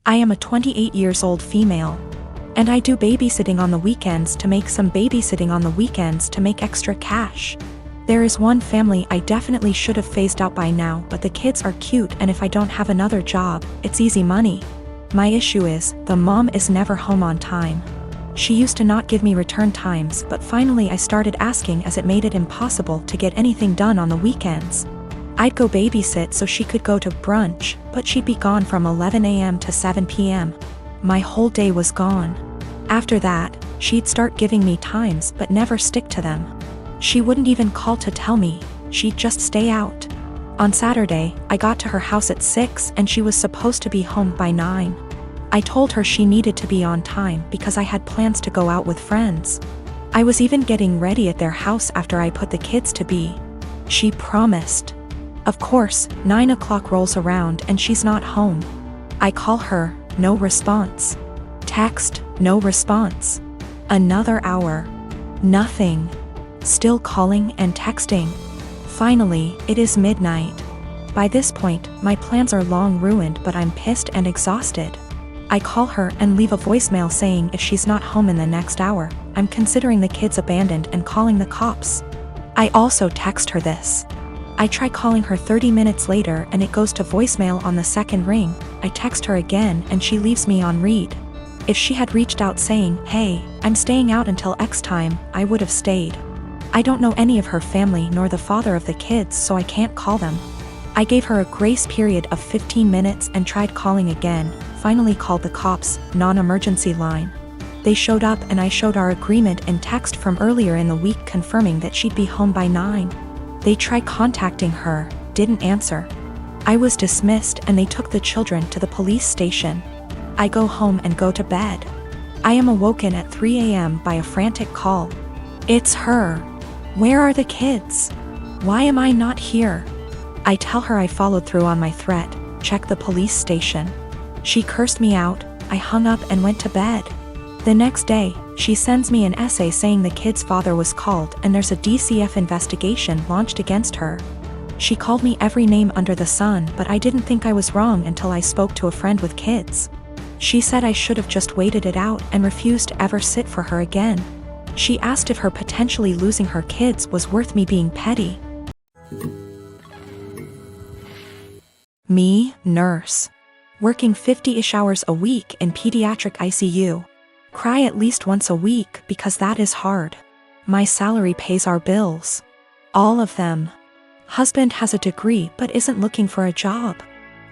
I am a 28 years old female. And I do babysitting on the weekends to make extra cash. There is one family I definitely should have phased out by now, but the kids are cute, and if I don't have another job, it's easy money. My issue is, the mom is never home on time. She used to not give me return times, but finally I started asking as it made it impossible to get anything done on the weekends. I'd go babysit so she could go to brunch, but she'd be gone from 11 a.m. to 7 p.m. My whole day was gone. After that, she'd start giving me times but never stick to them. She wouldn't even call to tell me, she'd just stay out. On Saturday, I got to her house at 6 and she was supposed to be home by 9. I told her she needed to be on time because I had plans to go out with friends. I was even getting ready at their house after I put the kids to bed. She promised. Of course, 9 o'clock rolls around and she's not home. I call her, no response. Text, no response. Another hour. Nothing. Still calling and texting. Finally, it is midnight. By this point, my plans are long ruined, but I'm pissed and exhausted. I call her and leave a voicemail saying if she's not home in the next hour, I'm considering the kids abandoned and calling the cops. I also text her this. I try calling her 30 minutes later and it goes to voicemail on the second ring. I text her again and she leaves me on read. If she had reached out saying, hey, I'm staying out until X time, I would have stayed. I don't know any of her family nor the father of the kids, so I can't call them. I gave her a grace period of 15 minutes and tried calling again, finally called the cops, non-emergency line. They showed up and I showed our agreement in text from earlier in the week confirming that she'd be home by 9. They tried contacting her, didn't answer. I was dismissed and they took the children to the police station. I go home and go to bed. I am awoken at 3 a.m. by a frantic call. It's her. Where are the kids? Why am I not here? I tell her I followed through on my threat, check the police station. She cursed me out, I hung up and went to bed. The next day, she sends me an essay saying the kid's father was called and there's a DCF investigation launched against her. She called me every name under the sun, but I didn't think I was wrong until I spoke to a friend with kids. She said I should have just waited it out and refused to ever sit for her again. She asked if her potentially losing her kids was worth me being petty. Me, nurse. Working 50-ish hours a week in pediatric ICU. Cry at least once a week because that is hard. My salary pays our bills. All of them. Husband has a degree but isn't looking for a job.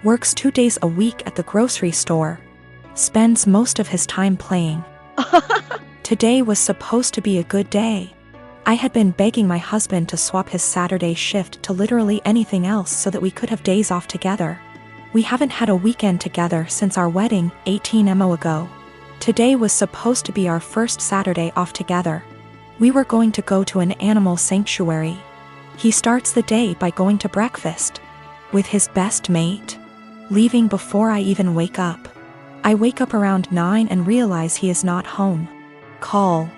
Works 2 days a week at the grocery store. Spends most of his time playing. Today was supposed to be a good day. I had been begging my husband to swap his Saturday shift to literally anything else so that we could have days off together. We haven't had a weekend together since our wedding, 18 months ago. Today was supposed to be our first Saturday off together. We were going to go to an animal sanctuary. He starts the day by going to breakfast with his best mate, leaving before I even wake up. I wake up around 9 and realize he is not home. Call.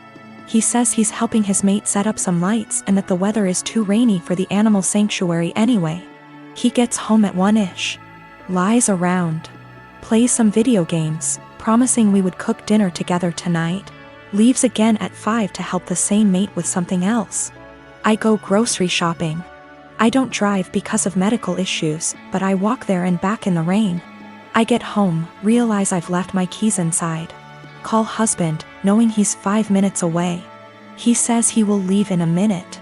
He says he's helping his mate set up some lights and that the weather is too rainy for the animal sanctuary anyway. He gets home at 1-ish. Lies around. Plays some video games, promising we would cook dinner together tonight. Leaves again at 5 to help the same mate with something else. I go grocery shopping. I don't drive because of medical issues, but I walk there and back in the rain. I get home, realize I've left my keys inside. Call husband, knowing he's 5 minutes away. He says he will leave in a minute.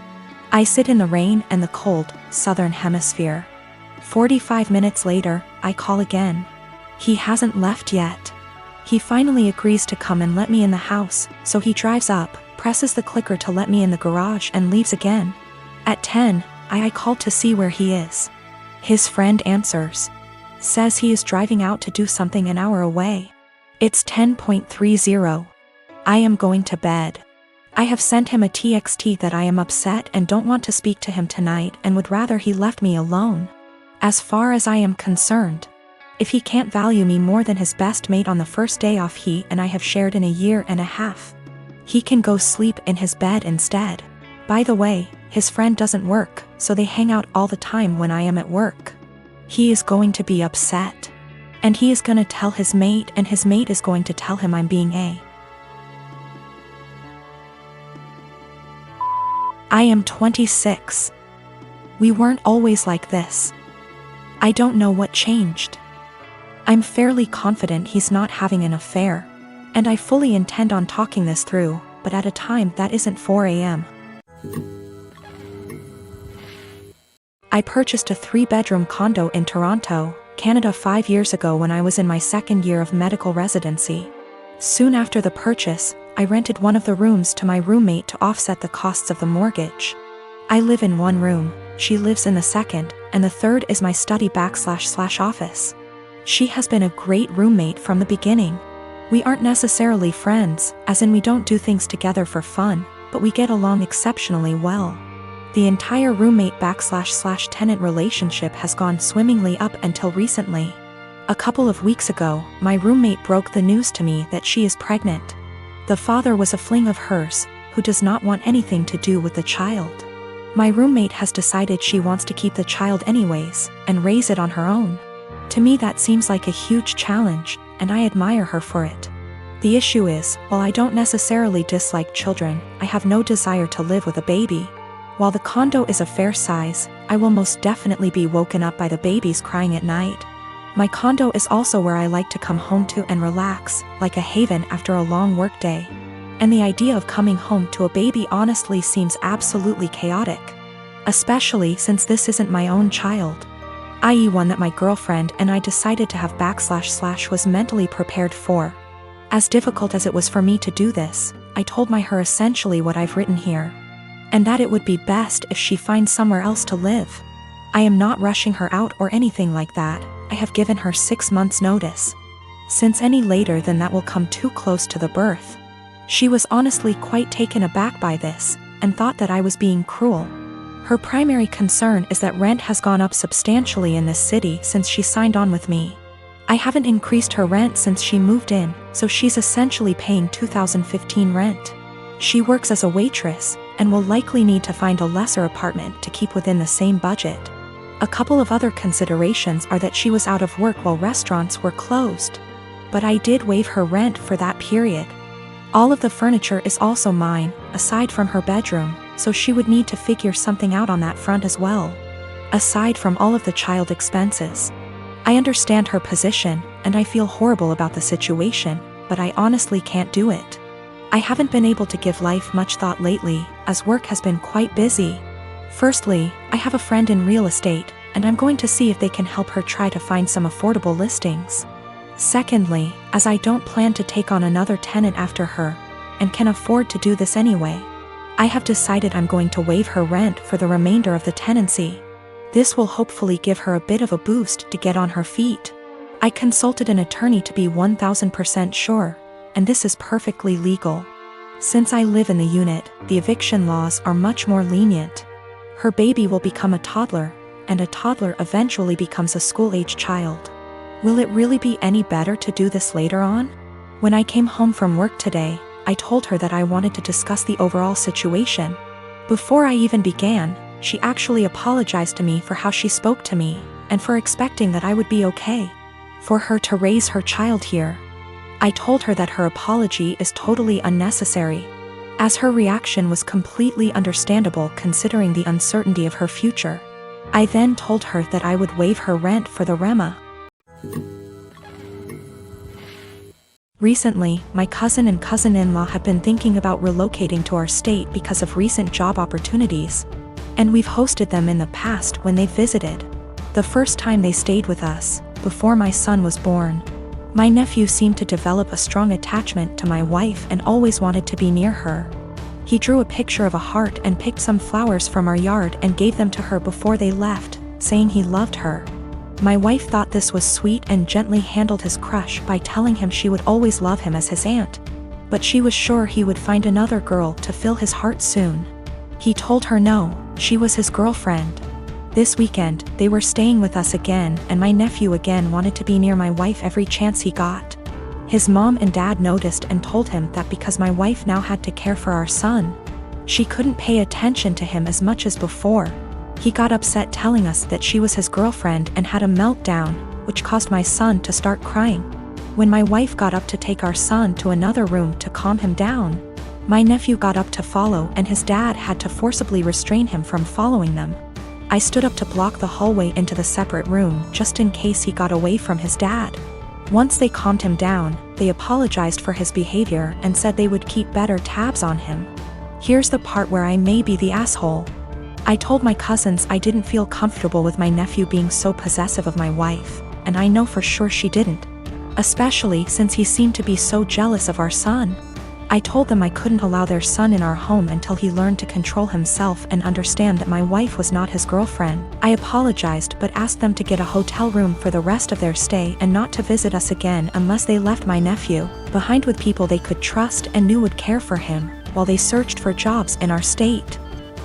I sit in the rain and the cold, southern hemisphere. 45 minutes later, I call again. He hasn't left yet. He finally agrees to come and let me in the house, so he drives up, presses the clicker to let me in the garage and leaves again. At 10, I called to see where he is. His friend answers. Says he is driving out to do something an hour away. It's 10:30. I am going to bed. I have sent him a TXT that I am upset and don't want to speak to him tonight and would rather he left me alone. As far as I am concerned, if he can't value me more than his best mate on the first day off he and I have shared in a year and a half, he can go sleep in his bed instead. By the way, his friend doesn't work, so they hang out all the time when I am at work. He is going to be upset. And he is gonna tell his mate, and his mate is going to tell him I'm being a. I am 26. We weren't always like this. I don't know what changed. I'm fairly confident he's not having an affair, and I fully intend on talking this through, but at a time that isn't 4 a.m. I purchased a 3-bedroom condo in Toronto, Canada 5 years ago when I was in my second year of medical residency. Soon after the purchase, I rented one of the rooms to my roommate to offset the costs of the mortgage. I live in one room, she lives in the second, and the third is my study/office. She has been a great roommate from the beginning. We aren't necessarily friends, as in we don't do things together for fun, but we get along exceptionally well. The entire roommate/tenant relationship has gone swimmingly up until recently. A couple of weeks ago, my roommate broke the news to me that she is pregnant. The father was a fling of hers, who does not want anything to do with the child. My roommate has decided she wants to keep the child anyways, and raise it on her own. To me that seems like a huge challenge, and I admire her for it. The issue is, while I don't necessarily dislike children, I have no desire to live with a baby. While the condo is a fair size, I will most definitely be woken up by the babies crying at night. My condo is also where I like to come home to and relax, like a haven after a long workday. And the idea of coming home to a baby honestly seems absolutely chaotic. Especially since this isn't my own child, i.e. one that my girlfriend and I decided to have / was mentally prepared for. As difficult as it was for me to do this, I told her essentially what I've written here. And that it would be best if she finds somewhere else to live. I am not rushing her out or anything like that, I have given her 6 months notice. Since any later than that will come too close to the birth. She was honestly quite taken aback by this, and thought that I was being cruel. Her primary concern is that rent has gone up substantially in this city since she signed on with me. I haven't increased her rent since she moved in, so she's essentially paying 2015 rent. She works as a waitress, and will likely need to find a lesser apartment to keep within the same budget. A couple of other considerations are that she was out of work while restaurants were closed. But I did waive her rent for that period. All of the furniture is also mine, aside from her bedroom, so she would need to figure something out on that front as well. Aside from all of the child expenses. I understand her position, and I feel horrible about the situation, but I honestly can't do it. I haven't been able to give life much thought lately, as work has been quite busy. Firstly, I have a friend in real estate, and I'm going to see if they can help her try to find some affordable listings. Secondly, as I don't plan to take on another tenant after her, and can afford to do this anyway, I have decided I'm going to waive her rent for the remainder of the tenancy. This will hopefully give her a bit of a boost to get on her feet. I consulted an attorney to be 1000% sure, and this is perfectly legal. Since I live in the unit, the eviction laws are much more lenient. Her baby will become a toddler, and a toddler eventually becomes a school-age child. Will it really be any better to do this later on? When I came home from work today, I told her that I wanted to discuss the overall situation. Before I even began, she actually apologized to me for how she spoke to me, and for expecting that I would be okay for her to raise her child here. I told her that her apology is totally unnecessary, as her reaction was completely understandable considering the uncertainty of her future. I then told her that I would waive her rent for the REMA. Recently, my cousin and cousin-in-law have been thinking about relocating to our state because of recent job opportunities, and we've hosted them in the past when they visited. The first time they stayed with us, before my son was born. My nephew seemed to develop a strong attachment to my wife and always wanted to be near her. He drew a picture of a heart and picked some flowers from our yard and gave them to her before they left, saying he loved her. My wife thought this was sweet and gently handled his crush by telling him she would always love him as his aunt. But she was sure he would find another girl to fill his heart soon. He told her no, she was his girlfriend. This weekend, they were staying with us again, and my nephew again wanted to be near my wife every chance he got. His mom and dad noticed and told him that because my wife now had to care for our son, she couldn't pay attention to him as much as before. He got upset telling us that she was his girlfriend and had a meltdown, which caused my son to start crying. When my wife got up to take our son to another room to calm him down, my nephew got up to follow and his dad had to forcibly restrain him from following them. I stood up to block the hallway into the separate room just in case he got away from his dad. Once they calmed him down, they apologized for his behavior and said they would keep better tabs on him. Here's the part where I may be the asshole. I told my cousins I didn't feel comfortable with my nephew being so possessive of my wife, and I know for sure she didn't. Especially since he seemed to be so jealous of our son. I told them I couldn't allow their son in our home until he learned to control himself and understand that my wife was not his girlfriend. I apologized but asked them to get a hotel room for the rest of their stay and not to visit us again unless they left my nephew behind with people they could trust and knew would care for him, while they searched for jobs in our state.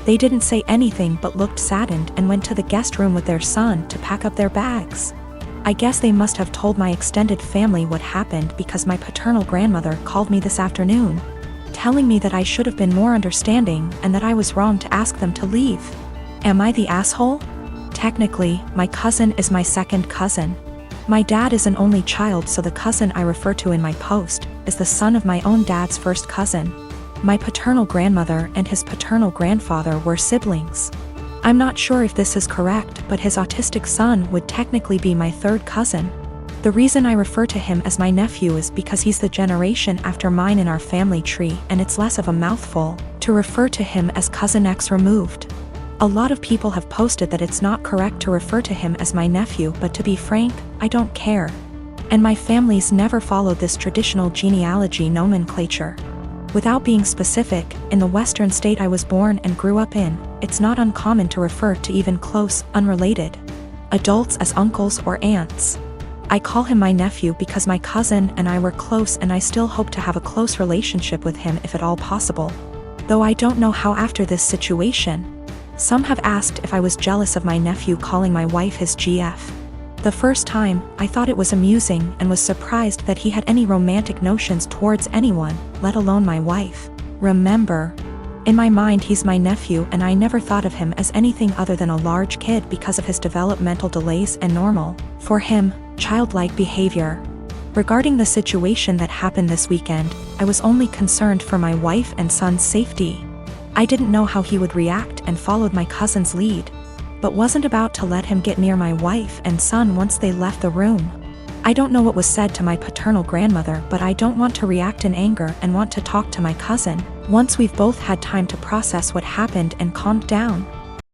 They didn't say anything but looked saddened and went to the guest room with their son to pack up their bags. I guess they must have told my extended family what happened because my paternal grandmother called me this afternoon, telling me that I should have been more understanding and that I was wrong to ask them to leave. Am I the asshole? Technically, my cousin is my second cousin. My dad is an only child, so the cousin I refer to in my post is the son of my own dad's first cousin. My paternal grandmother and his paternal grandfather were siblings. I'm not sure if this is correct, but his autistic son would technically be my third cousin. The reason I refer to him as my nephew is because he's the generation after mine in our family tree, and it's less of a mouthful to refer to him as cousin X removed. A lot of people have posted that it's not correct to refer to him as my nephew, but to be frank, I don't care. And my family's never followed this traditional genealogy nomenclature. Without being specific, in the western state I was born and grew up in, it's not uncommon to refer to even close, unrelated adults as uncles or aunts. I call him my nephew because my cousin and I were close, and I still hope to have a close relationship with him if at all possible. Though I don't know how after this situation. Some have asked if I was jealous of my nephew calling my wife his GF. The first time, I thought it was amusing and was surprised that he had any romantic notions towards anyone, let alone my wife. Remember, in my mind he's my nephew and I never thought of him as anything other than a large kid because of his developmental delays and normal, for him, childlike behavior. Regarding the situation that happened this weekend, I was only concerned for my wife and son's safety. I didn't know how he would react and followed my cousin's lead, but wasn't about to let him get near my wife and son once they left the room. I don't know what was said to my paternal grandmother, but I don't want to react in anger and want to talk to my cousin once we've both had time to process what happened and calmed down.